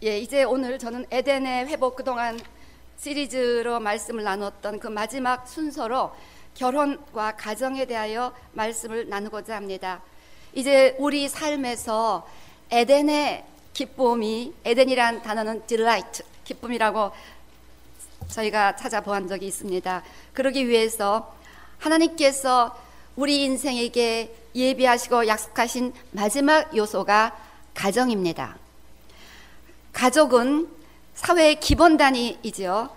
예, 이제 오늘 저는 에덴의 회복 그동안 시리즈로 말씀을 나눴던 그 마지막 순서로 결혼과 가정에 대하여 말씀을 나누고자 합니다. 이제 우리 삶에서 에덴의 기쁨이, 에덴이란 단어는 delight, 기쁨이라고 저희가 찾아본 적이 있습니다. 그러기 위해서 하나님께서 우리 인생에게 예비하시고 약속하신 마지막 요소가 가정입니다. 가족은 사회의 기본단위이죠.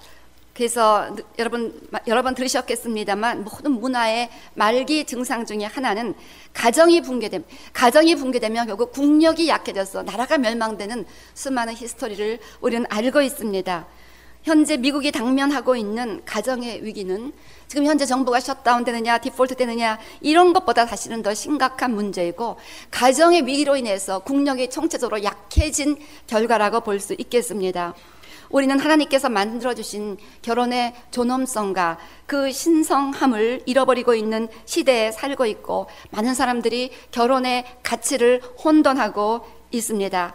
그래서 여러 번 들으셨겠습니다만 모든 문화의 말기 증상 중에 하나는 가정이 붕괴되면 결국 국력이 약해져서 나라가 멸망되는 수많은 히스토리를 우리는 알고 있습니다. 현재 미국이 당면하고 있는 가정의 위기는 지금 현재 정부가 셧다운 되느냐 디폴트 되느냐 이런 것보다 사실은 더 심각한 문제이고, 가정의 위기로 인해서 국력이 총체적으로 약해진 결과라고 볼 수 있겠습니다. 우리는 하나님께서 만들어주신 결혼의 존엄성과 그 신성함을 잃어버리고 있는 시대에 살고 있고, 많은 사람들이 결혼의 가치를 혼돈하고 있습니다.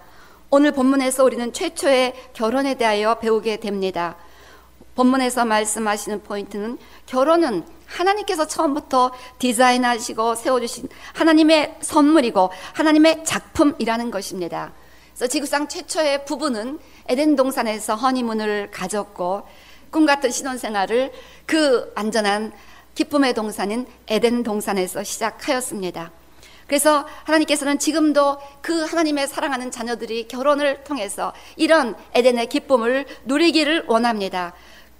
오늘 본문에서 우리는 최초의 결혼에 대하여 배우게 됩니다. 본문에서 말씀하시는 포인트는 결혼은 하나님께서 처음부터 디자인하시고 세워주신 하나님의 선물이고 하나님의 작품이라는 것입니다. 그래서 지구상 최초의 부부는 에덴 동산에서 허니문을 가졌고, 꿈같은 신혼생활을 그 안전한 기쁨의 동산인 에덴 동산에서 시작하였습니다. 그래서 하나님께서는 지금도 그 하나님의 사랑하는 자녀들이 결혼을 통해서 이런 에덴의 기쁨을 누리기를 원합니다.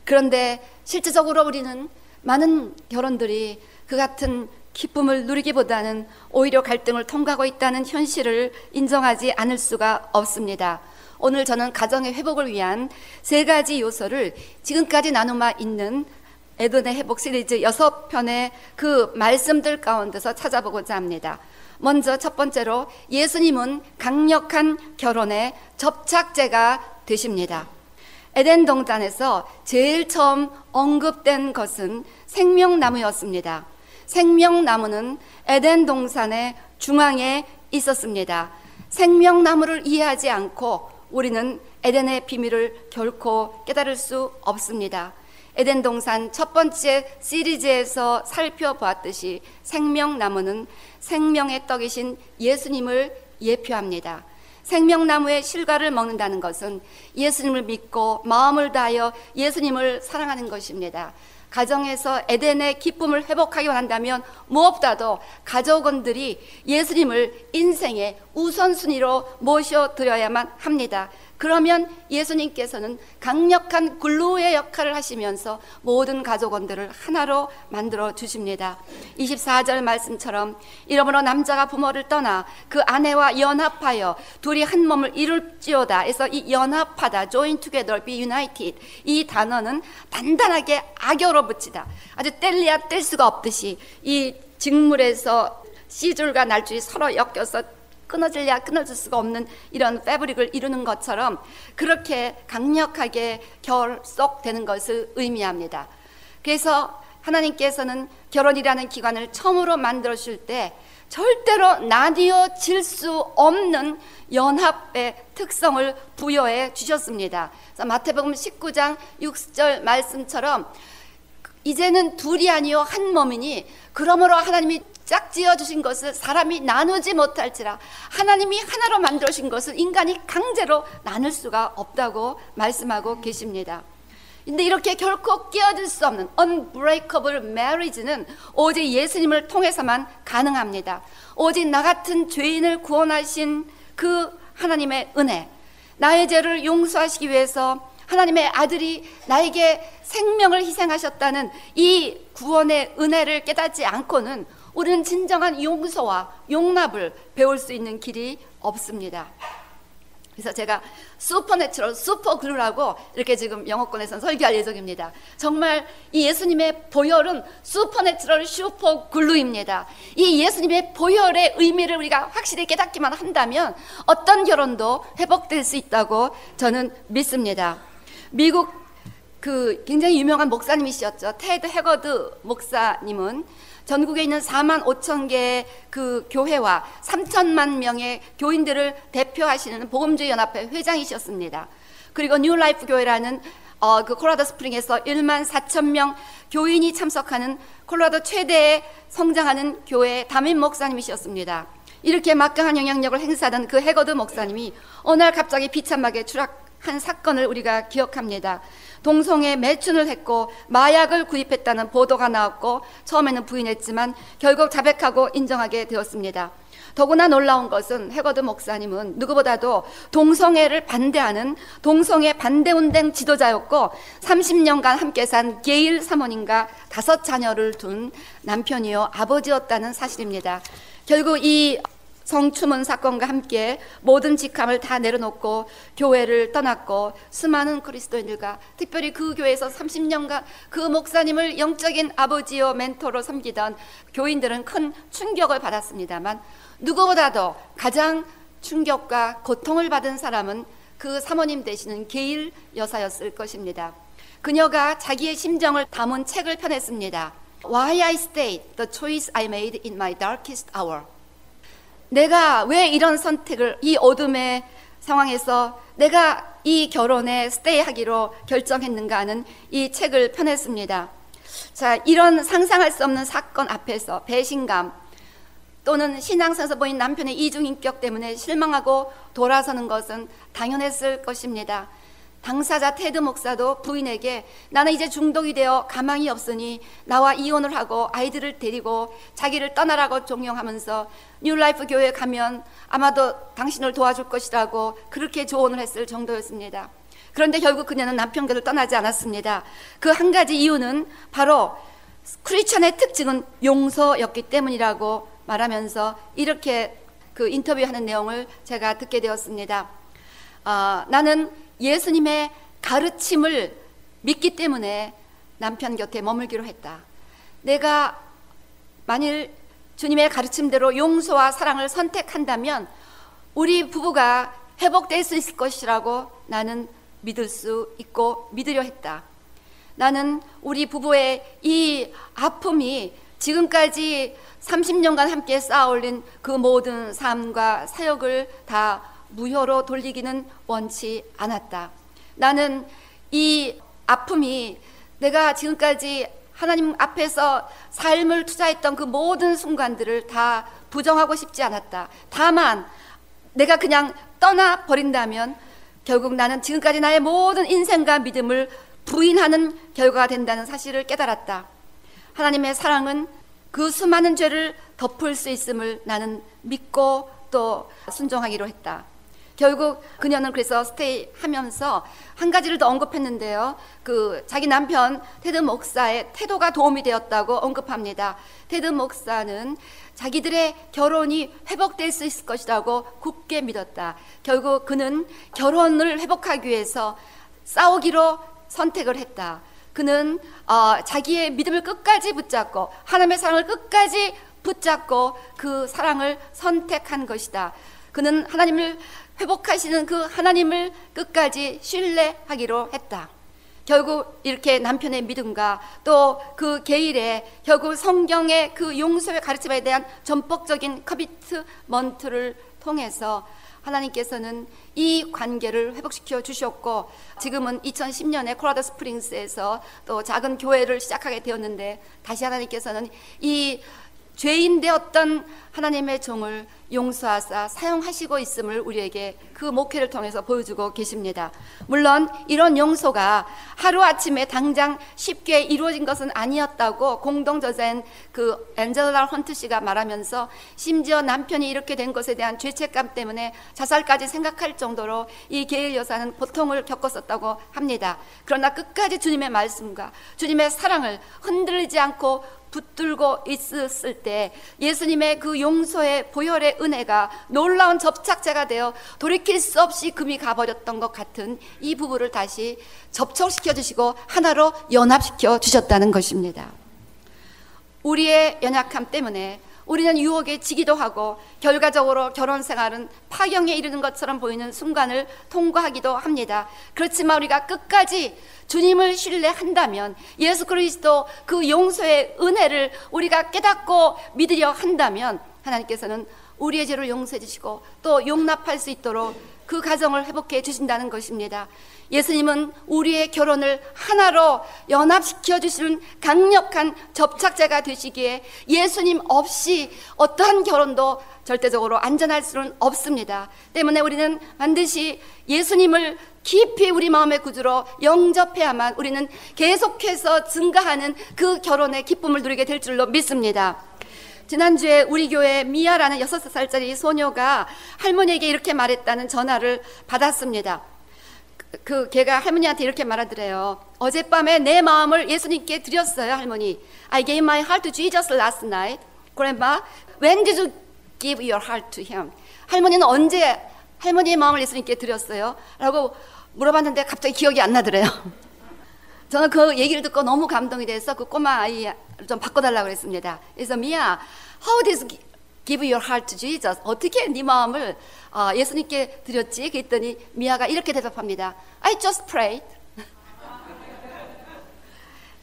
그런데 실질적으로 우리는 많은 결혼들이 그 같은 기쁨을 누리기보다는 오히려 갈등을 통과하고 있다는 현실을 인정하지 않을 수가 없습니다. 오늘 저는 가정의 회복을 위한 3가지 요소를 지금까지 나누마 있는 에덴의 회복 시리즈 6편의 그 말씀들 가운데서 찾아보고자 합니다. 먼저 첫 번째로, 예수님은 강력한 결혼의 접착제가 되십니다. 에덴 동산에서 제일 처음 언급된 것은 생명나무였습니다. 생명나무는 에덴 동산의 중앙에 있었습니다. 생명나무를 이해하지 않고 우리는 에덴의 비밀을 결코 깨달을 수 없습니다. 에덴 동산 첫 번째 시리즈에서 살펴보았듯이 생명나무는 생명의 떡이신 예수님을 예표합니다. 생명나무의 실과를 먹는다는 것은 예수님을 믿고 마음을 다하여 예수님을 사랑하는 것입니다. 가정에서 에덴의 기쁨을 회복하기 원한다면 무엇보다도 가족원들이 예수님을 인생의 우선순위로 모셔드려야만 합니다. 그러면 예수님께서는 강력한 글루의 역할을 하시면서 모든 가족원들을 하나로 만들어 주십니다. 24절 말씀처럼, 이러므로 남자가 부모를 떠나 그 아내와 연합하여 둘이 한 몸을 이룰지어다 해서 이 연합하다, join together, be united, 이 단어는 단단하게 악어로 붙이다, 아주 뗄래야 뗄 수가 없듯이 이 직물에서 씨줄과 날줄이 서로 엮여서 끊어질래야 끊어질 수가 없는 이런 패브릭을 이루는 것처럼 그렇게 강력하게 결속되는 것을 의미합니다. 그래서 하나님께서는 결혼이라는 기관을 처음으로 만들어 주실 때 절대로 나뉘어질 수 없는 연합의 특성을 부여해 주셨습니다. 그래서 마태복음 19장 6절 말씀처럼, 이제는 둘이 아니요 한 몸이니 그러므로 하나님이 짝지어 주신 것을 사람이 나누지 못할지라, 하나님이 하나로 만들어 주신 것을 인간이 강제로 나눌 수가 없다고 말씀하고 계십니다. 근데 이렇게 결코 끼어들 수 없는 unbreakable marriage는 오직 예수님을 통해서만 가능합니다. 오직 나 같은 죄인을 구원하신 그 하나님의 은혜, 나의 죄를 용서하시기 위해서 하나님의 아들이 나에게 생명을 희생하셨다는 이 구원의 은혜를 깨닫지 않고는 우리는 진정한 용서와 용납을 배울 수 있는 길이 없습니다. 그래서 제가 슈퍼내추럴, 슈퍼글루라고 이렇게 지금 영어권에서는 설교할 예정입니다. 정말 이 예수님의 보혈은 슈퍼내추럴, 슈퍼글루입니다. 이 예수님의 보혈의 의미를 우리가 확실히 깨닫기만 한다면 어떤 결혼도 회복될 수 있다고 저는 믿습니다. 미국 그 굉장히 유명한 목사님이셨죠. 테드 해거드 목사님은 전국에 있는 4만 5천 개의 그 교회와 3천만 명의 교인들을 대표하시는 복음주의 연합회 회장이셨습니다. 그리고 뉴라이프 교회라는 그 콜로라도 스프링에서 1만 4천 명 교인이 참석하는 콜로라도 최대의 성장하는 교회의 담임 목사님이셨습니다. 이렇게 막강한 영향력을 행사하던 그 해거드 목사님이 어느 날 갑자기 비참하게 추락한 사건을 우리가 기억합니다. 동성애 매춘을 했고 마약을 구입했다는 보도가 나왔고 처음에는 부인했지만 결국 자백하고 인정하게 되었습니다. 더구나 놀라운 것은 해거드 목사님은 누구보다도 동성애를 반대하는 동성애 반대운동 지도자였고 30년간 함께 산 게일 사모님과 5자녀를 둔 남편이요 아버지였다는 사실입니다. 결국 이 성추문 사건과 함께 모든 직함을 다 내려놓고 교회를 떠났고 수많은 그리스도인들과 특별히 그 교회에서 30년간 그 목사님을 영적인 아버지요 멘토로 섬기던 교인들은 큰 충격을 받았습니다만 누구보다도 가장 충격과 고통을 받은 사람은 그 사모님 되시는 게일 여사였을 것입니다. 그녀가 자기의 심정을 담은 책을 펴냈습니다. Why I Stayed, The Choice I Made in My Darkest Hour. 내가 왜 이런 선택을 이 어둠의 상황에서 내가 이 결혼에 스테이하기로 결정했는가 하는 이 책을 펴냈습니다. 자, 이런 상상할 수 없는 사건 앞에서 배신감 또는 신앙생에서 보인 남편의 이중인격 때문에 실망하고 돌아서는 것은 당연했을 것입니다. 당사자 테드 목사도 부인에게 나는 이제 중독이 되어 가망이 없으니 나와 이혼을 하고 아이들을 데리고 자기를 떠나라고 종용하면서 뉴라이프 교회에 가면 아마도 당신을 도와줄 것이라고 그렇게 조언을 했을 정도였습니다. 그런데 결국 그녀는 남편 곁을 떠나지 않았습니다. 그 한 가지 이유는 바로 크리스천의 특징은 용서였기 때문이라고 말하면서 이렇게 그 인터뷰하는 내용을 제가 듣게 되었습니다. 나는 예수님의 가르침을 믿기 때문에 남편 곁에 머물기로 했다. 내가 만일 주님의 가르침대로 용서와 사랑을 선택한다면 우리 부부가 회복될 수 있을 것이라고 나는 믿을 수 있고 믿으려 했다. 나는 우리 부부의 이 아픔이 지금까지 30년간 함께 쌓아올린 그 모든 삶과 사역을 다 무효로 돌리기는 원치 않았다. 나는 이 아픔이 내가 지금까지 하나님 앞에서 삶을 투자했던 그 모든 순간들을 다 부정하고 싶지 않았다. 다만 내가 그냥 떠나버린다면 결국 나는 지금까지 나의 모든 인생과 믿음을 부인하는 결과가 된다는 사실을 깨달았다. 하나님의 사랑은 그 수많은 죄를 덮을 수 있음을 나는 믿고 또 순종하기로 했다. 결국 그녀는 그래서 스테이 하면서 한 가지를 더 언급했는데요. 그 자기 남편 테드 목사의 태도가 도움이 되었다고 언급합니다. 테드 목사는 자기들의 결혼이 회복될 수 있을 것이라고 굳게 믿었다. 결국 그는 결혼을 회복하기 위해서 싸우기로 선택을 했다. 그는 자기의 믿음을 끝까지 붙잡고 하나님의 사랑을 끝까지 붙잡고 그 사랑을 선택한 것이다. 그는 하나님을 회복하시는 그 하나님을 끝까지 신뢰하기로 했다. 결국 이렇게 남편의 믿음과 또 그 게일의 결국 성경의 그 용서의 가르침에 대한 전폭적인 커미트먼트를 통해서 하나님께서는 이 관계를 회복시켜 주셨고 지금은 2010년에 콜로라도 스프링스에서 또 작은 교회를 시작하게 되었는데 다시 하나님께서는 이 죄인 되었던 하나님의 종을 용서하사 사용하시고 있음을 우리에게 그 목회를 통해서 보여주고 계십니다. 물론 이런 용서가 하루아침에 당장 쉽게 이루어진 것은 아니었다고 공동저자인 그 앤젤라 헌트 씨가 말하면서 심지어 남편이 이렇게 된 것에 대한 죄책감 때문에 자살까지 생각할 정도로 이 게일 여사는 고통을 겪었었다고 합니다. 그러나 끝까지 주님의 말씀과 주님의 사랑을 흔들리지 않고 붙들고 있었을 때 예수님의 그 용서의 보혈의 은혜가 놀라운 접착제가 되어 돌이킬 수 없이 금이 가버렸던 것 같은 이 부부를 다시 접촉시켜 주시고 하나로 연합시켜 주셨다는 것입니다. 우리의 연약함 때문에 우리는 유혹에 지기도 하고 결과적으로 결혼 생활은 파경에 이르는 것처럼 보이는 순간을 통과하기도 합니다. 그렇지만 우리가 끝까지 주님을 신뢰한다면, 예수 그리스도 그 용서의 은혜를 우리가 깨닫고 믿으려 한다면 하나님께서는 우리의 죄를 용서해 주시고 또 용납할 수 있도록 그 가정을 회복해 주신다는 것입니다. 예수님은 우리의 결혼을 하나로 연합시켜 주시는 강력한 접착제가 되시기에 예수님 없이 어떠한 결혼도 절대적으로 안전할 수는 없습니다. 때문에 우리는 반드시 예수님을 깊이 우리 마음의 구주로 영접해야만 우리는 계속해서 증가하는 그 결혼의 기쁨을 누리게 될 줄로 믿습니다. 지난주에 우리 교회 미아라는 6살짜리 소녀가 할머니에게 이렇게 말했다는 전화를 받았습니다. 걔가 할머니한테 이렇게 말하더래요. 어젯밤에 내 마음을 예수님께 드렸어요, 할머니. I gave my heart to Jesus last night. Grandma, when did you give your heart to him? 할머니는 언제 할머니의 마음을 예수님께 드렸어요? 라고 물어봤는데 갑자기 기억이 안 나더래요. 저는 그 얘기를 듣고 너무 감동이 돼서 그 꼬마 아이를 좀 바꿔달라고 그랬습니다. 그래서 미야, how did you give your heart to Jesus? 어떻게 네 마음을 예수님께 드렸지? 그랬더니 미아가 이렇게 대답합니다. I just prayed.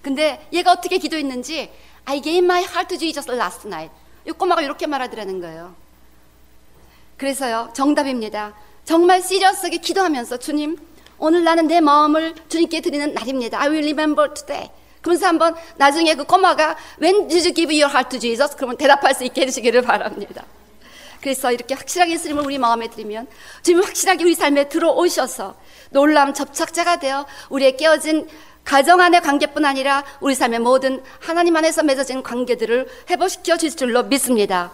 근데 얘가 어떻게 기도했는지 I gave my heart to Jesus last night. 이 꼬마가 이렇게 말하더라는 거예요. 그래서요, 정답입니다. 정말 시리어스하게 기도하면서 주님, 오늘 나는 내 마음을 주님께 드리는 날입니다. I will remember today. 그러면서 한번 나중에 그 꼬마가 When did you give your heart to Jesus? 그러면 대답할 수 있게 해주시기를 바랍니다. 그래서 이렇게 확실하게 예수님을 우리 마음에 드리면 주님이 확실하게 우리 삶에 들어오셔서 놀라운 접착제가 되어 우리의 깨어진 가정 안의 관계뿐 아니라 우리 삶의 모든 하나님 안에서 맺어진 관계들을 회복시켜 주실 줄로 믿습니다.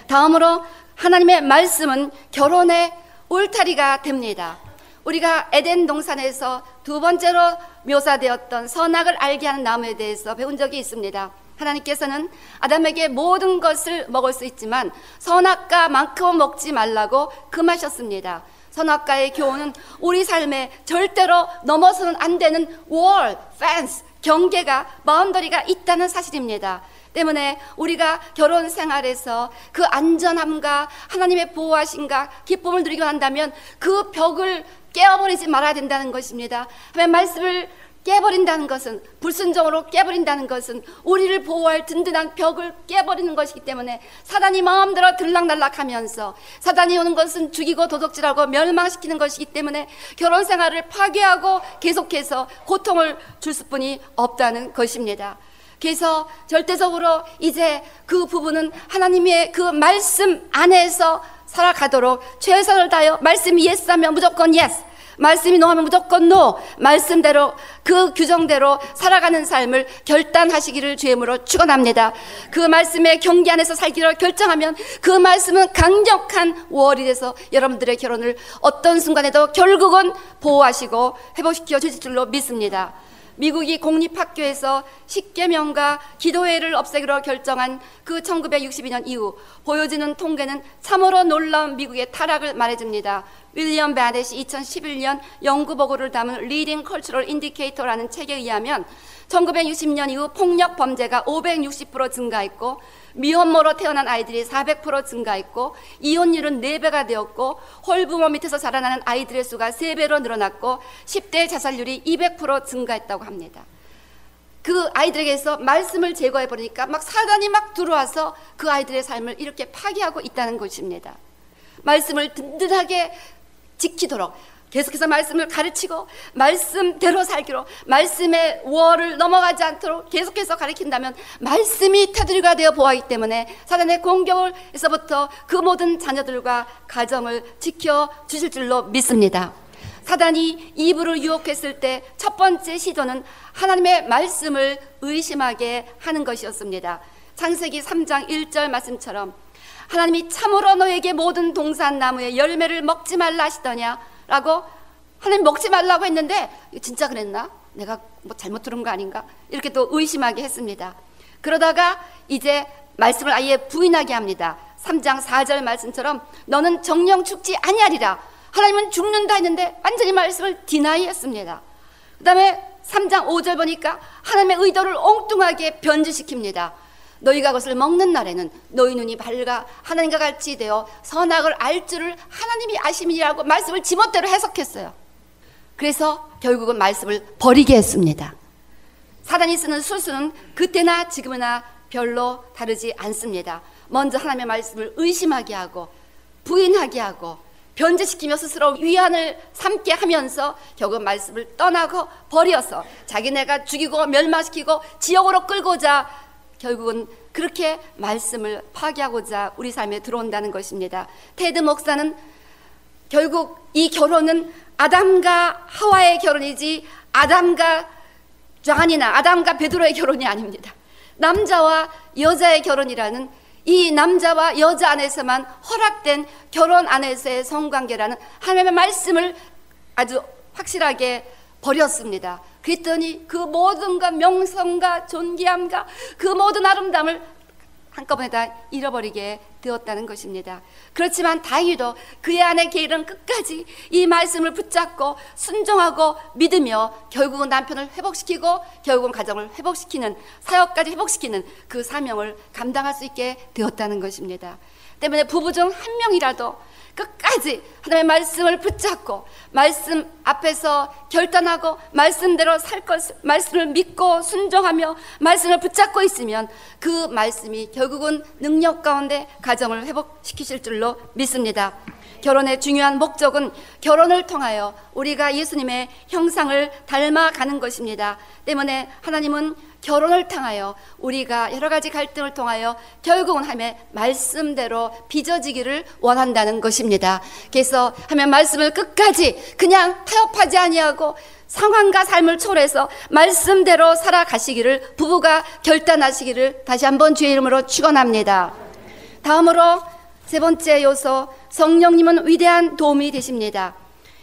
다음으로 하나님의 말씀은 결혼의 울타리가 됩니다. 우리가 에덴 동산에서 두 번째로 묘사되었던 선악을 알게 하는 나무에 대해서 배운 적이 있습니다. 하나님께서는 아담에게 모든 것을 먹을 수 있지만 선악과만큼은 먹지 말라고 금하셨습니다. 선악과의 교훈은 우리 삶에 절대로 넘어서는 안 되는 wall, fence, 경계가, 바운더리가 있다는 사실입니다. 때문에 우리가 결혼 생활에서 그 안전함과 하나님의 보호하심과 기쁨을 누리고 한다면 그 벽을 깨어버리지 말아야 된다는 것입니다. 하나님의 말씀을 깨버린다는 것은, 불순종으로 깨버린다는 것은 우리를 보호할 든든한 벽을 깨버리는 것이기 때문에 사단이 마음대로 들락날락하면서, 사단이 오는 것은 죽이고 도둑질하고 멸망시키는 것이기 때문에 결혼 생활을 파괴하고 계속해서 고통을 줄 수뿐이 없다는 것입니다. 그래서 절대적으로 이제 그 부분은 하나님의 그 말씀 안에서 살아가도록 최선을 다하여, 말씀이 yes 하면 무조건 yes, 말씀이 no 하면 무조건 no, 말씀대로 그 규정대로 살아가는 삶을 결단하시기를 주의 이름으로 축원합니다. 그 말씀의 경계 안에서 살기로 결정하면 그 말씀은 강력한 월이 돼서 여러분들의 결혼을 어떤 순간에도 결국은 보호하시고 회복시켜 주실 줄로 믿습니다. 미국이 공립학교에서 십계명과 기도회를 없애기로 결정한 그 1962년 이후 보여지는 통계는 참으로 놀라운 미국의 타락을 말해줍니다. 윌리엄 베넷이 2011년 연구 보고를 담은 Leading Cultural Indicator라는 책에 의하면 1960년 이후 폭력 범죄가 560% 증가했고, 미혼모로 태어난 아이들이 400% 증가했고, 이혼율은 4배가 되었고, 홀부모 밑에서 자라나는 아이들의 수가 3배로 늘어났고, 10대 자살률이 200% 증가했다고 합니다. 그 아이들에게서 말씀을 제거해버리니까 막 사단이 막 들어와서 그 아이들의 삶을 이렇게 파괴하고 있다는 것입니다. 말씀을 든든하게 지키도록 계속해서 말씀을 가르치고 말씀대로 살기로, 말씀의 월을 넘어가지 않도록 계속해서 가르친다면 말씀이 테두리가 되어 보았기 때문에 사단의 공격에서부터 그 모든 자녀들과 가정을 지켜주실 줄로 믿습니다. 사단이 이브를 유혹했을 때 첫 번째 시도는 하나님의 말씀을 의심하게 하는 것이었습니다. 창세기 3장 1절 말씀처럼 하나님이 참으로 너에게 모든 동산나무의 열매를 먹지 말라 하시더냐 라고, 하나님 먹지 말라고 했는데 진짜 그랬나? 내가 뭐 잘못 들은 거 아닌가? 이렇게 또 의심하게 했습니다. 그러다가 이제 말씀을 아예 부인하게 합니다. 3장 4절 말씀처럼 너는 정령 죽지 아니하리라. 하나님은 죽는다 했는데 완전히 말씀을 디나이 했습니다. 그 다음에 3장 5절 보니까 하나님의 의도를 엉뚱하게 변질시킵니다. 너희가 그것을 먹는 날에는 너희 눈이 밝아 하나님과 같이 되어 선악을 알 줄을 하나님이 아심이라고 말씀을 지멋대로 해석했어요. 그래서 결국은 말씀을 버리게 했습니다. 사단이 쓰는 술수는 그때나 지금이나 별로 다르지 않습니다. 먼저 하나님의 말씀을 의심하게 하고 부인하게 하고 변제시키며 스스로 위안을 삼게 하면서 결국 말씀을 떠나고 버려서 자기네가 죽이고 멸망시키고 지옥으로 끌고자 결국은 그렇게 말씀을 파괴하고자 우리 삶에 들어온다는 것입니다. 테드 목사는 결국 이 결혼은 아담과 하와의 결혼이지 아담과 존이나 아담과 베드로의 결혼이 아닙니다. 남자와 여자의 결혼이라는 이 남자와 여자 안에서만 허락된 결혼 안에서의 성관계라는 하나님의 말씀을 아주 확실하게 버렸습니다. 그랬더니 그 모든 것 명성과 존귀함과 그 모든 아름다움을 한꺼번에 다 잃어버리게 되었다는 것입니다. 그렇지만 다행히도 그의 아내 게일은 끝까지 이 말씀을 붙잡고 순종하고 믿으며 결국은 남편을 회복시키고 결국은 가정을 회복시키는 사역까지 회복시키는 그 사명을 감당할 수 있게 되었다는 것입니다. 때문에 부부 중 한 명이라도 끝까지 하나님의 말씀을 붙잡고 말씀 앞에서 결단하고 말씀대로 살 것, 말씀을 믿고 순종하며 말씀을 붙잡고 있으면 그 말씀이 결국은 능력 가운데 가정을 회복시키실 줄로 믿습니다. 결혼의 중요한 목적은 결혼을 통하여 우리가 예수님의 형상을 닮아가는 것입니다. 때문에 하나님은 결혼을 통하여 우리가 여러 가지 갈등을 통하여 결국은 하나님의 말씀대로 빚어지기를 원한다는 것입니다. 그래서 하나님의 말씀을 끝까지 그냥 타협하지 아니하고 상황과 삶을 초월해서 말씀대로 살아가시기를 부부가 결단하시기를 다시 한번 주의 이름으로 축원합니다. 다음으로 세 번째 요소, 성령님은 위대한 도움이 되십니다.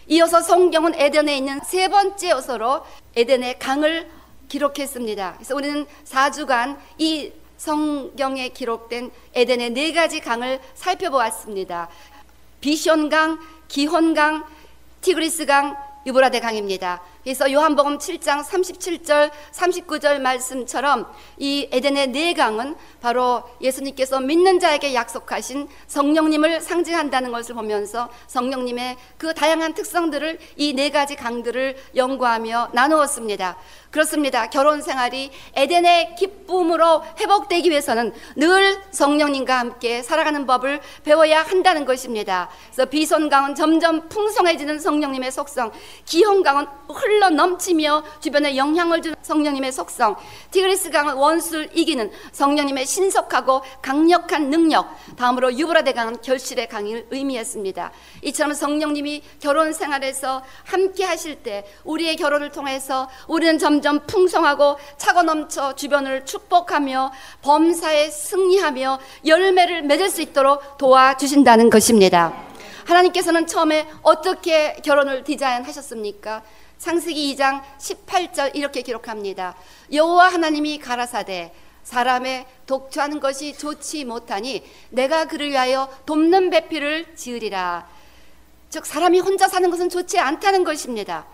이어서 성경은 에덴에 있는 세 번째 요소로 에덴의 강을 기록했습니다. 그래서 우리는 4주간 이 성경에 기록된 에덴의 4가지 강을 살펴보았습니다. 비숑강, 기혼강, 티그리스강, 유브라데 강입니다. 그래서 요한복음 7장 37절 39절 말씀처럼 이 에덴의 4강은 바로 예수님께서 믿는 자에게 약속하신 성령님을 상징한다는 것을 보면서 성령님의 그 다양한 특성들을 이 4가지 강들을 연구하며 나누었습니다. 그렇습니다. 결혼 생활이 에덴의 기쁨으로 회복되기 위해서는 늘 성령님과 함께 살아가는 법을 배워야 한다는 것입니다. 그래서 비손강은 점점 풍성해지는 성령님의 속성, 기혼강은 흘러 넘치며 주변에 영향을 주는 성령님의 속성, 티그리스강은 원수를 이기는 성령님의 신속하고 강력한 능력, 다음으로 유브라데 강은 결실의 강을 의미했습니다. 이처럼 성령님이 결혼 생활에서 함께 하실 때 우리의 결혼을 통해서 우리는 점점 풍성하고 차고 넘쳐 주변을 축복하며 범사에 승리하며 열매를 맺을 수 있도록 도와주신다는 것입니다. 하나님께서는 처음에 어떻게 결혼을 디자인하셨습니까? 창세기 2장 18절 이렇게 기록합니다. 여호와 하나님이 가라사대 사람의 독주하는 것이 좋지 못하니 내가 그를 위하여 돕는 배필을 지으리라. 즉 사람이 혼자 사는 것은 좋지 않다는 것입니다.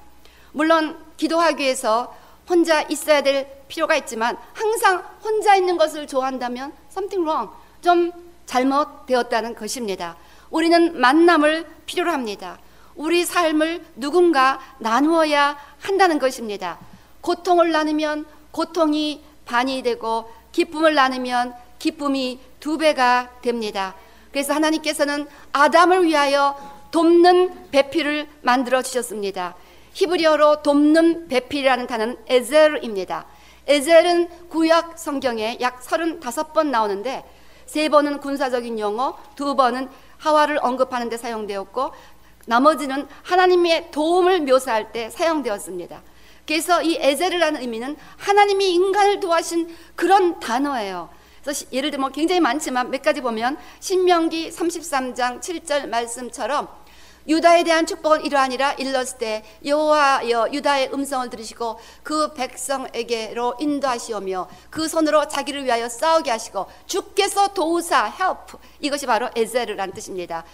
물론 기도하기 위해서 혼자 있어야 될 필요가 있지만 항상 혼자 있는 것을 좋아한다면 something wrong, 좀 잘못되었다는 것입니다. 우리는 만남을 필요로 합니다. 우리 삶을 누군가 나누어야 한다는 것입니다. 고통을 나누면 고통이 반이 되고 기쁨을 나누면 기쁨이 2배가 됩니다. 그래서 하나님께서는 아담을 위하여 돕는 배필을 만들어 주셨습니다. 히브리어로 돕는 배필이라는 단어는 에젤입니다. 에젤은 구약 성경에 약 35번 나오는데 3번은 군사적인 용어, 2번은 하와를 언급하는 데 사용되었고 나머지는 하나님의 도움을 묘사할 때 사용되었습니다. 그래서 이 에젤이라는 의미는 하나님이 인간을 도와신 그런 단어예요. 그래서 예를 들면 굉장히 많지만 몇 가지 보면 신명기 33장 7절 말씀처럼 유다에 대한 축복은 이러하니라 일렀을 때 여호와여 유다의 음성을 들으시고 그 백성에게로 인도하시오며 그 손으로 자기를 위하여 싸우게 하시고 주께서 도우사 help, 이것이 바로 에젤이라는 뜻입니다.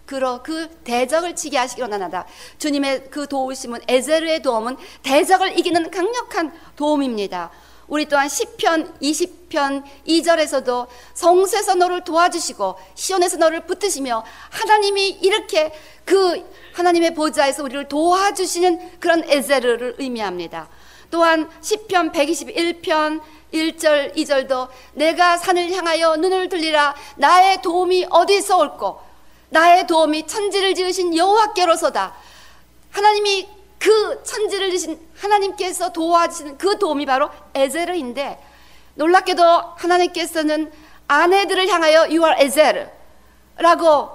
그 대적을 치게 하시기로 나나다. 주님의 그 도우심은, 에젤의 도움은 대적을 이기는 강력한 도움입니다. 우리 또한 시편 20편 2절에서도 성소에서 너를 도와주시고 시온에서 너를 붙드시며, 하나님이 이렇게 그 하나님의 보좌에서 우리를 도와주시는 그런 에제르를 의미합니다. 또한 시편 121편 1절 2절도 내가 산을 향하여 눈을 들리라, 나의 도움이 어디서 올꼬, 나의 도움이 천지를 지으신 여호와께로서다. 하나님이 그 천지를 지으신 하나님께서 도와주시는 그 도움이 바로 에제르인데, 놀랍게도 하나님께서는 아내들을 향하여 You are 에제르라고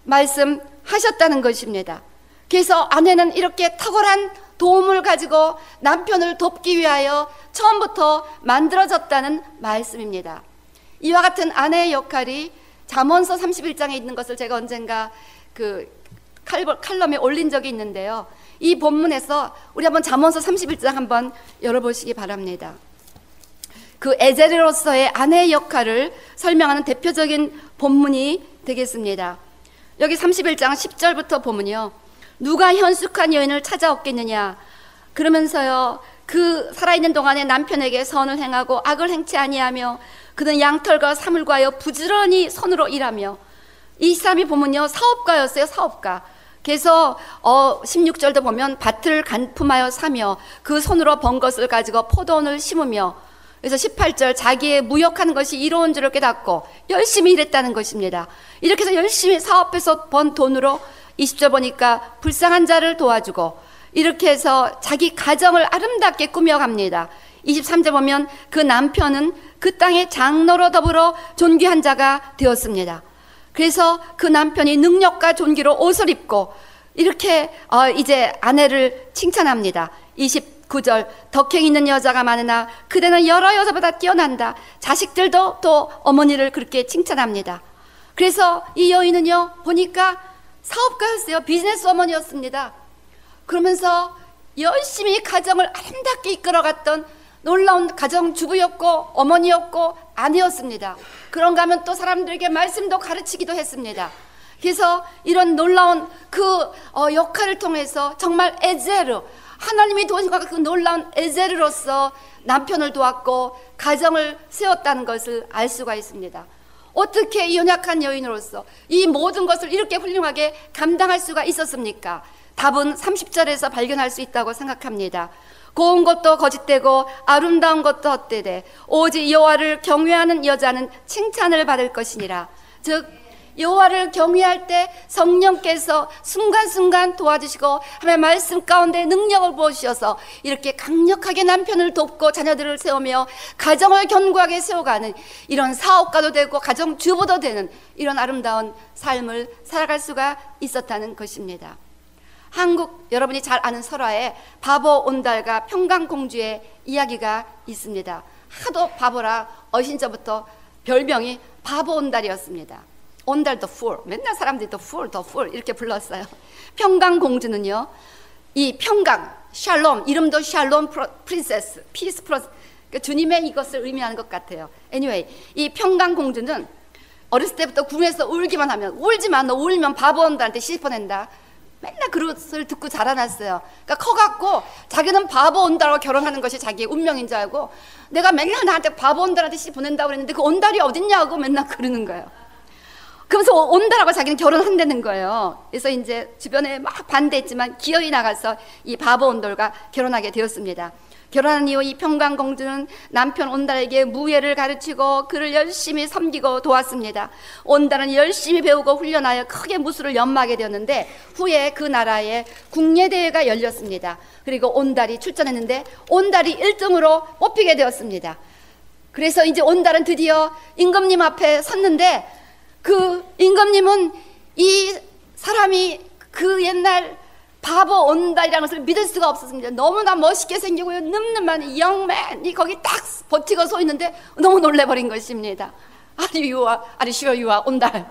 말씀하셨다는 것입니다. 그래서 아내는 이렇게 탁월한 도움을 가지고 남편을 돕기 위하여 처음부터 만들어졌다는 말씀입니다. 이와 같은 아내의 역할이 잠언서 31장에 있는 것을 제가 언젠가 그 칼럼에 올린 적이 있는데요. 이 본문에서 우리 한번 잠언서 31장 한번 열어보시기 바랍니다. 그 에제르로서의 아내의 역할을 설명하는 대표적인 본문이 되겠습니다. 여기 31장 10절부터 보면요, 누가 현숙한 여인을 찾아왔겠느냐, 그러면서요 그 살아있는 동안에 남편에게 선을 행하고 악을 행치 아니하며 그는 양털과 사물과여 부지런히 손으로 일하며. 이 사람이 보면요 사업가였어요. 사업가. 그래서 16절도 보면 밭을 간품하여 사며 그 손으로 번 것을 가지고 포도원을 심으며, 그래서 18절 자기의 무역하는 것이 이로운 줄을 깨닫고 열심히 일했다는 것입니다. 이렇게 해서 열심히 사업해서 번 돈으로 20절 보니까 불쌍한 자를 도와주고, 이렇게 해서 자기 가정을 아름답게 꾸며갑니다. 23절 보면 그 남편은 그 땅의 장로로 더불어 존귀한 자가 되었습니다. 그래서 그 남편이 능력과 존귀로 옷을 입고 이렇게 이제 아내를 칭찬합니다. 29절 덕행 있는 여자가 많으나 그대는 여러 여자보다 뛰어난다. 자식들도 또 어머니를 그렇게 칭찬합니다. 그래서 이 여인은요 보니까 사업가였어요. 비즈니스 어머니였습니다. 그러면서 열심히 가정을 아름답게 이끌어갔던 놀라운 가정주부였고 어머니였고 아내였습니다. 그런가 하면 또 사람들에게 말씀도 가르치기도 했습니다. 그래서 이런 놀라운 그 역할을 통해서 정말 에제르, 하나님이 도우신 그 놀라운 에제르로서 남편을 도왔고 가정을 세웠다는 것을 알 수가 있습니다. 어떻게 이 연약한 여인으로서 이 모든 것을 이렇게 훌륭하게 감당할 수가 있었습니까? 답은 30절에서 발견할 수 있다고 생각합니다. 고운 것도 거짓되고 아름다운 것도 헛되되 오직 여호와를 경외하는 여자는 칭찬을 받을 것이니라. 즉 여호와를 경외할 때 성령께서 순간순간 도와주시고 하나님의 말씀 가운데 능력을 부어주셔서 이렇게 강력하게 남편을 돕고 자녀들을 세우며 가정을 견고하게 세워가는 이런 사업가도 되고 가정주부도 되는 이런 아름다운 삶을 살아갈 수가 있었다는 것입니다. 한국 여러분이 잘 아는 설화에 바보 온달과 평강공주의 이야기가 있습니다. 하도 바보라 어신저부터 별명이 바보 온달이었습니다. 온달 the fool, 맨날 사람들이 the fool 이렇게 불렀어요. 평강공주는요, 이 평강, 샬롬, 이름도 샬롬 프린세스, 피스 프로스, 그러니까 주님의 이것을 의미하는 것 같아요. Anyway, 이 평강공주는 어렸을 때부터 궁에서 울기만 하면, 울지마, 너 울면 바보 온달한테 씹어낸다. 맨날 그것을 듣고 자라났어요. 그러니까 커갖고 자기는 바보 온달하고 결혼하는 것이 자기의 운명인 줄 알고, 내가 맨날 나한테 바보 온달한테 보낸다고 그랬는데 그 온달이 어딨냐고 맨날 그러는 거예요. 그러면서 온달하고 자기는 결혼한다는 거예요. 그래서 이제 주변에 막 반대했지만 기어이 나가서 이 바보 온달과 결혼하게 되었습니다. 결혼한 이후 이 평강공주는 남편 온달에게 무예를 가르치고 그를 열심히 섬기고 도왔습니다. 온달은 열심히 배우고 훈련하여 크게 무술을 연마하게 되었는데, 후에 그 나라에 국례대회가 열렸습니다. 그리고 온달이 출전했는데 온달이 1등으로 뽑히게 되었습니다. 그래서 이제 온달은 드디어 임금님 앞에 섰는데, 그 임금님은 이 사람이 그 옛날 바보 온달이라는 것을 믿을 수가 없었습니다. 너무나 멋있게 생기고요, 늠름한 영맨이 거기 딱 버티고 서 있는데 너무 놀래버린 것입니다. Are you sure you are 온달?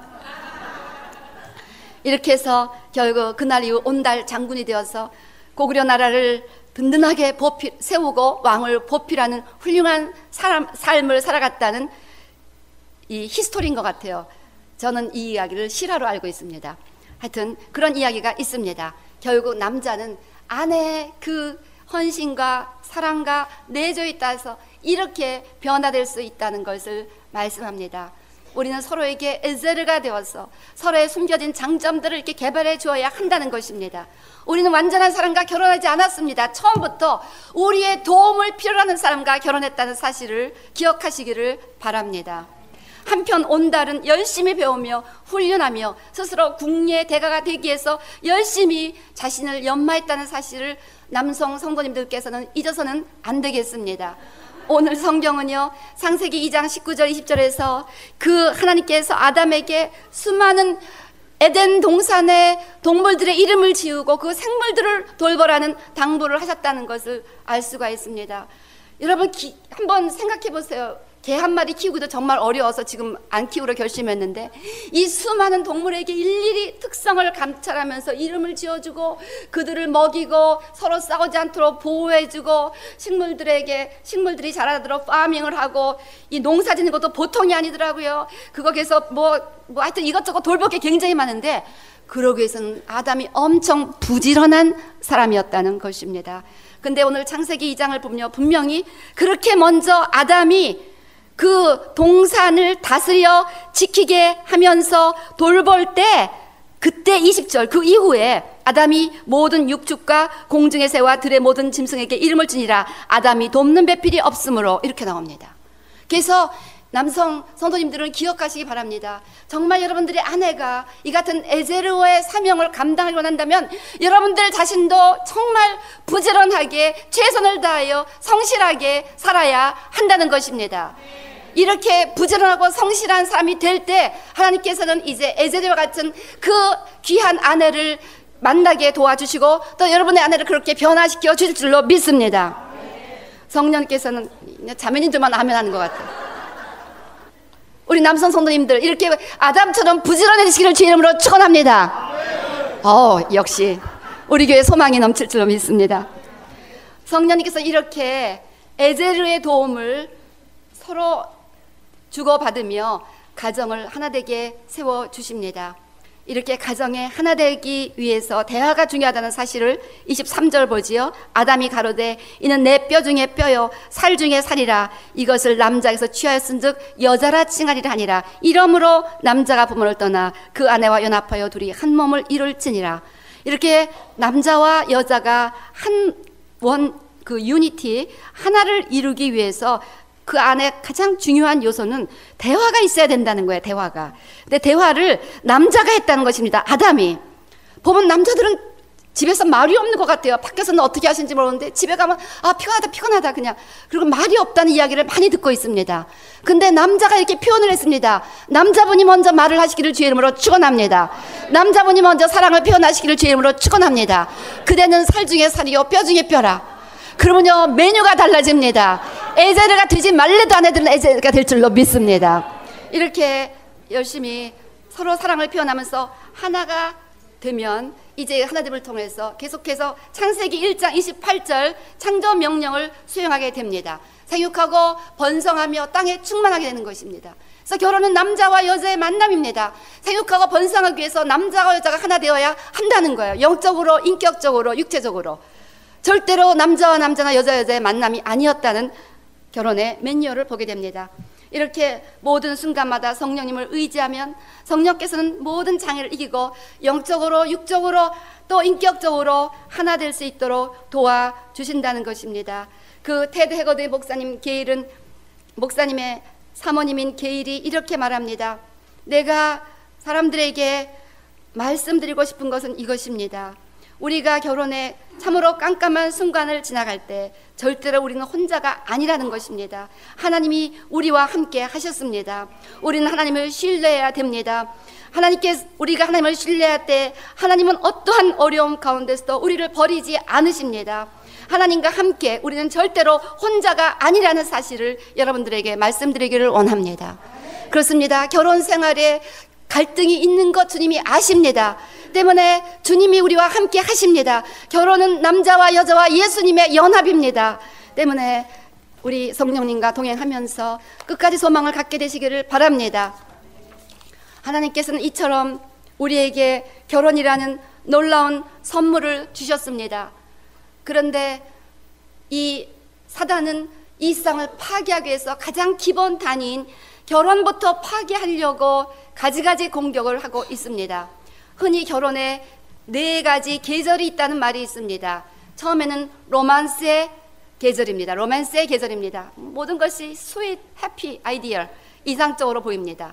이렇게 해서 결국 그날 이후 온달 장군이 되어서 고구려 나라를 든든하게 세우고 왕을 보필하는 훌륭한 삶을 살아갔다는 이 히스토리인 것 같아요. 저는 이 이야기를 실화로 알고 있습니다. 하여튼 그런 이야기가 있습니다. 결국 남자는 아내의 그 헌신과 사랑과 내조에 따라서 이렇게 변화될 수 있다는 것을 말씀합니다. 우리는 서로에게 에제르가 되어서 서로의 숨겨진 장점들을 이렇게 개발해 주어야 한다는 것입니다. 우리는 완전한 사람과 결혼하지 않았습니다. 처음부터 우리의 도움을 필요로 하는 사람과 결혼했다는 사실을 기억하시기를 바랍니다. 한편 온달은 열심히 배우며 훈련하며 스스로 국리의 대가가 되기 위해서 열심히 자신을 연마했다는 사실을 남성 성도님들께서는 잊어서는 안 되겠습니다. 오늘 성경은요, 창세기 2장 19절 20절에서 그 하나님께서 아담에게 수많은 에덴 동산의 동물들의 이름을 지우고 그 생물들을 돌보라는 당부를 하셨다는 것을 알 수가 있습니다. 여러분 한번 생각해 보세요. 개 한 마리 키우기도 정말 어려워서 지금 안 키우려 결심했는데 이 수많은 동물에게 일일이 특성을 감찰하면서 이름을 지어주고 그들을 먹이고 서로 싸우지 않도록 보호해주고 식물들이 자라도록 파밍을 하고 이 농사 짓는 것도 보통이 아니더라고요. 거기에서 뭐 하여튼 이것저것 돌볼 게 굉장히 많은데 그러기 위해서는 아담이 엄청 부지런한 사람이었다는 것입니다. 근데 오늘 창세기 2장을 보면 분명히 그렇게 먼저 아담이 그 동산을 다스려 지키게 하면서 돌볼 때 그때 20절 그 이후에 아담이 모든 육축과 공중의 새와 들의 모든 짐승에게 이름을 주니라 아담이 돕는 배필이 없으므로 이렇게 나옵니다. 그래서 남성 성도님들은 기억하시기 바랍니다. 정말 여러분들의 아내가 이 같은 에제르의 사명을 감당하기 원한다면 여러분들 자신도 정말 부지런하게 최선을 다하여 성실하게 살아야 한다는 것입니다. 이렇게 부지런하고 성실한 사람이 될 때 하나님께서는 이제 에제르와 같은 그 귀한 아내를 만나게 도와주시고 또 여러분의 아내를 그렇게 변화시켜 주실 줄로 믿습니다. 성령께서는 자매님들만 아멘 하는 것 같아요. 우리 남성 성도님들 이렇게 아담처럼 부지런해지시기를 주의 이름으로 축원합니다. 역시 우리 교회 소망이 넘칠 줄로 믿습니다. 성령님께서 이렇게 에제르의 도움을 서로 주고받으며 가정을 하나되게 세워주십니다. 이렇게 가정에 하나되기 위해서 대화가 중요하다는 사실을 23절 보지요. 아담이 가로되 이는 내 뼈 중에 뼈요 살 중에 살이라 이것을 남자에게서 취하였은즉 여자라 칭하리라 하니라. 이러므로 남자가 부모를 떠나 그 아내와 연합하여 둘이 한 몸을 이룰지니라. 이렇게 남자와 여자가 그 유니티 하나를 이루기 위해서 그 안에 가장 중요한 요소는 대화가 있어야 된다는 거예요. 대화가. 근데 대화를 남자가 했다는 것입니다. 아담이. 보면 남자들은 집에서 말이 없는 것 같아요. 밖에서는 어떻게 하시는지 모르는데 집에 가면 피곤하다 그냥. 그리고 말이 없다는 이야기를 많이 듣고 있습니다. 근데 남자가 이렇게 표현을 했습니다. 남자분이 먼저 말을 하시기를 주의 이름으로 축원합니다. 남자분이 먼저 사랑을 표현하시기를 주의 이름으로 축원합니다. 그대는 살 중에 살이요 뼈 중에 뼈라. 그러면요 메뉴가 달라집니다. 에제르가 되지 말래도 아내들은 에제르가 될 줄로 믿습니다. 이렇게 열심히 서로 사랑을 표현하면서 하나가 되면 이제 하나됨을 통해서 계속해서 창세기 1장 28절 창조 명령을 수행하게 됩니다. 생육하고 번성하며 땅에 충만하게 되는 것입니다. 그래서 결혼은 남자와 여자의 만남입니다. 생육하고 번성하기 위해서 남자와 여자가 하나 되어야 한다는 거예요. 영적으로, 인격적으로, 육체적으로. 절대로 남자와 남자나 여자와 여자의 만남이 아니었다는 결혼의 매뉴얼을 보게 됩니다. 이렇게 모든 순간마다 성령님을 의지하면 성령께서는 모든 장애를 이기고 영적으로, 육적으로, 또 인격적으로 하나 될 수 있도록 도와주신다는 것입니다. 그 테드 해거드 목사님 게일은 목사님의 사모님인 게일이 이렇게 말합니다. 내가 사람들에게 말씀드리고 싶은 것은 이것입니다. 우리가 결혼에 참으로 깜깜한 순간을 지나갈 때 절대로 우리는 혼자가 아니라는 것입니다. 하나님이 우리와 함께 하셨습니다. 우리는 하나님을 신뢰해야 됩니다. 우리가 하나님을 신뢰할 때 하나님은 어떠한 어려움 가운데서도 우리를 버리지 않으십니다. 하나님과 함께 우리는 절대로 혼자가 아니라는 사실을 여러분들에게 말씀드리기를 원합니다. 그렇습니다. 결혼 생활에 갈등이 있는 것 주님이 아십니다. 때문에 주님이 우리와 함께 하십니다. 결혼은 남자와 여자와 예수님의 연합입니다. 때문에 우리 성령님과 동행하면서 끝까지 소망을 갖게 되시기를 바랍니다. 하나님께서는 이처럼 우리에게 결혼이라는 놀라운 선물을 주셨습니다. 그런데 이 사단은 이 세상을 파괴하기 위해서 가장 기본 단위인 결혼부터 파괴하려고 가지가지 공격을 하고 있습니다. 흔히 결혼에 4가지 계절이 있다는 말이 있습니다. 처음에는 로맨스의 계절입니다. 로맨스의 계절입니다. 모든 것이 스윗, 해피, 아이디얼, 이상적으로 보입니다.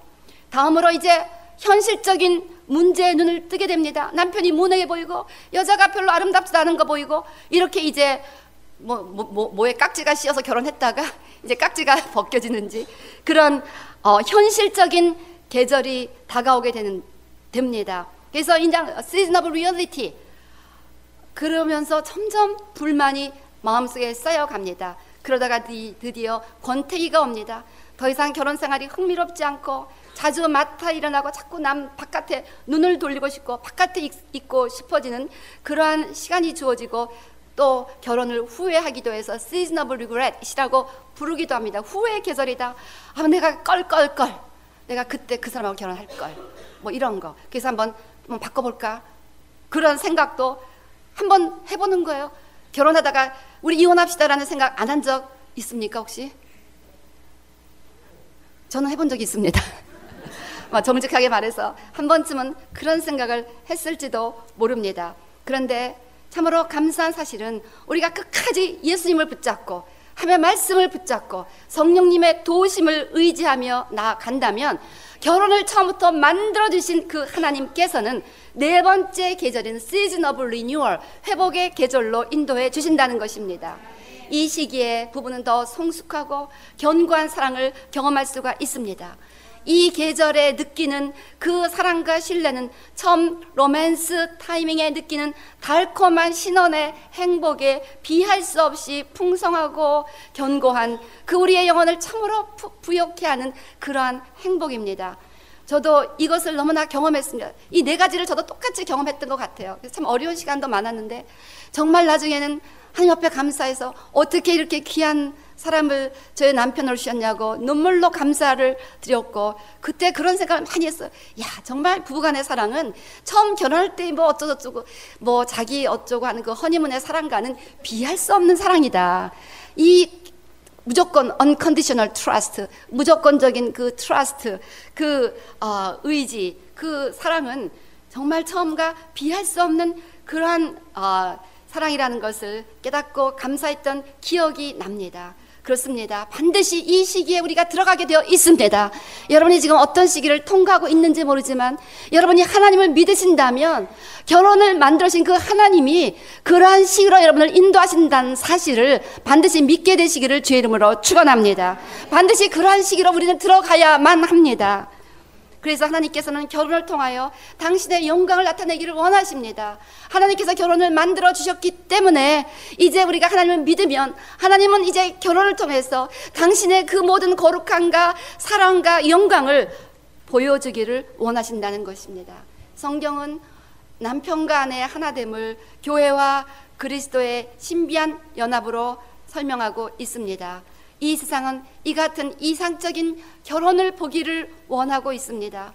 다음으로 이제 현실적인 문제에 눈을 뜨게 됩니다. 남편이 무능해 보이고 여자가 별로 아름답지도 않은 거 보이고, 이렇게 이제 뭐에 깍지가 씌어서 결혼했다가 이제 깍지가 벗겨지는지 그런 현실적인 계절이 다가오게 됩니다. 그래서 이제 season of reality, 그러면서 점점 불만이 마음속에 쌓여갑니다. 그러다가 드디어 권태기가 옵니다. 더 이상 결혼 생활이 흥미롭지 않고 자주 마타 일어나고 자꾸 바깥에 눈을 돌리고 싶고 바깥에 있고 싶어지는 그러한 시간이 주어지고, 또 결혼을 후회하기도 해서 season of regret이라고 부르기도 합니다. 후회의 계절이다. 내가 껄껄껄, 내가 그때 그 사람하고 결혼할걸, 뭐 이런 거. 그래서 한번 바꿔볼까, 그런 생각도 한번 해보는 거예요. 결혼하다가 우리 이혼합시다라는 생각 안 한 적 있습니까 혹시? 저는 해본 적이 있습니다. 정직하게 말해서 한 번쯤은 그런 생각을 했을지도 모릅니다. 그런데 참으로 감사한 사실은 우리가 끝까지 예수님을 붙잡고 하나님의 말씀을 붙잡고 성령님의 도우심을 의지하며 나아간다면, 결혼을 처음부터 만들어주신 그 하나님께서는 4번째 계절인 season of renewal, 회복의 계절로 인도해 주신다는 것입니다. 이 시기에 부부는 더 성숙하고 견고한 사랑을 경험할 수가 있습니다. 이 계절에 느끼는 그 사랑과 신뢰는 처음 로맨스 타이밍에 느끼는 달콤한 신혼의 행복에 비할 수 없이 풍성하고 견고한, 그 우리의 영혼을 참으로 부욕해 하는 그러한 행복입니다. 저도 이것을 너무나 경험했습니다. 이 4가지를 저도 똑같이 경험했던 것 같아요. 참 어려운 시간도 많았는데 정말 나중에는 하나님 앞에 감사해서 어떻게 이렇게 귀한 사람을 저의 남편으로 주셨냐고 눈물로 감사를 드렸고, 그때 그런 생각을 많이 했어요. 정말 부부간의 사랑은 처음 결혼할 때 어쩌고저쩌고 자기 어쩌고 하는 그 허니문의 사랑과는 비할 수 없는 사랑이다. 이 무조건 unconditional trust, 무조건적인 그 trust, 의지, 그 사랑은 정말 처음과 비할 수 없는 그러한 사랑이라는 것을 깨닫고 감사했던 기억이 납니다. 그렇습니다. 반드시 이 시기에 우리가 들어가게 되어 있습니다. 여러분이 지금 어떤 시기를 통과하고 있는지 모르지만, 여러분이 하나님을 믿으신다면 결혼을 만들어주신 그 하나님이 그러한 시기로 여러분을 인도하신다는 사실을 반드시 믿게 되시기를 주의 이름으로 축원합니다. 반드시 그러한 시기로 우리는 들어가야만 합니다. 그래서 하나님께서는 결혼을 통하여 당신의 영광을 나타내기를 원하십니다. 하나님께서 결혼을 만들어 주셨기 때문에 이제 우리가 하나님을 믿으면 하나님은 이제 결혼을 통해서 당신의 그 모든 거룩함과 사랑과 영광을 보여주기를 원하신다는 것입니다. 성경은 남편과 아내의 하나됨을 교회와 그리스도의 신비한 연합으로 설명하고 있습니다. 이 세상은 이 같은 이상적인 결혼을 보기를 원하고 있습니다.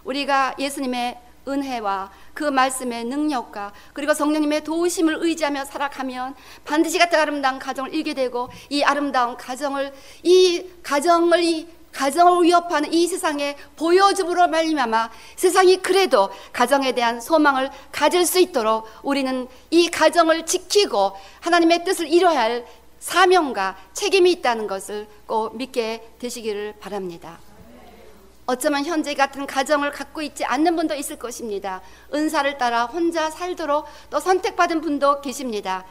우리가 예수님의 은혜와 그 말씀의 능력과 그리고 성령님의 도우심을 의지하며 살아가면 반드시 같은 아름다운 가정을 이루게 되고, 이 아름다운 가정을 위협하는 이 세상에 보여줌으로 말미암아 세상이 그래도 가정에 대한 소망을 가질 수 있도록 우리는 이 가정을 지키고 하나님의 뜻을 이뤄야 할 사명과 책임이 있다는 것을 꼭 믿게 되시기를 바랍니다. 어쩌면 현재 같은 가정을 갖고 있지 않는 분도 있을 것입니다. 은사를 따라 혼자 살도록 또 선택받은 분도 계십니다.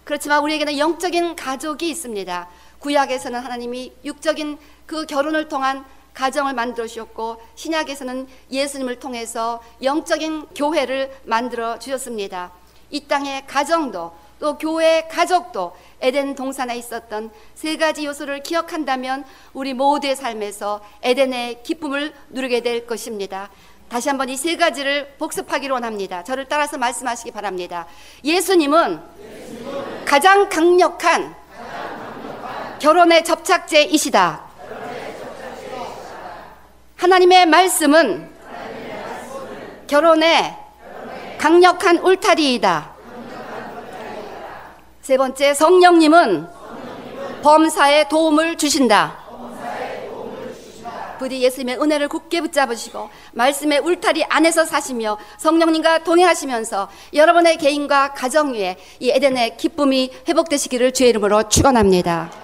그렇지만 우리에게는 영적인 가족이 있습니다. 구약에서는 하나님이 육적인 그 결혼을 통한 가정을 만들어 주셨고, 신약에서는 예수님을 통해서 영적인 교회를 만들어 주셨습니다. 이 땅의 가정도 또 교회의 가족도 에덴 동산에 있었던 3가지 요소를 기억한다면 우리 모두의 삶에서 에덴의 기쁨을 누리게 될 것입니다. 다시 한번 이 3가지를 복습하기를 원합니다. 저를 따라서 말씀하시기 바랍니다. 예수님은 가장 강력한 결혼의 접착제이시다. 하나님의 말씀은 결혼의 강력한 울타리이다. 3번째, 성령님은 범사에 도움을 주신다. 부디 예수님의 은혜를 굳게 붙잡으시고 말씀의 울타리 안에서 사시며 성령님과 동행하시면서 여러분의 개인과 가정 위에 이 에덴의 기쁨이 회복되시기를 주의 이름으로 축원합니다.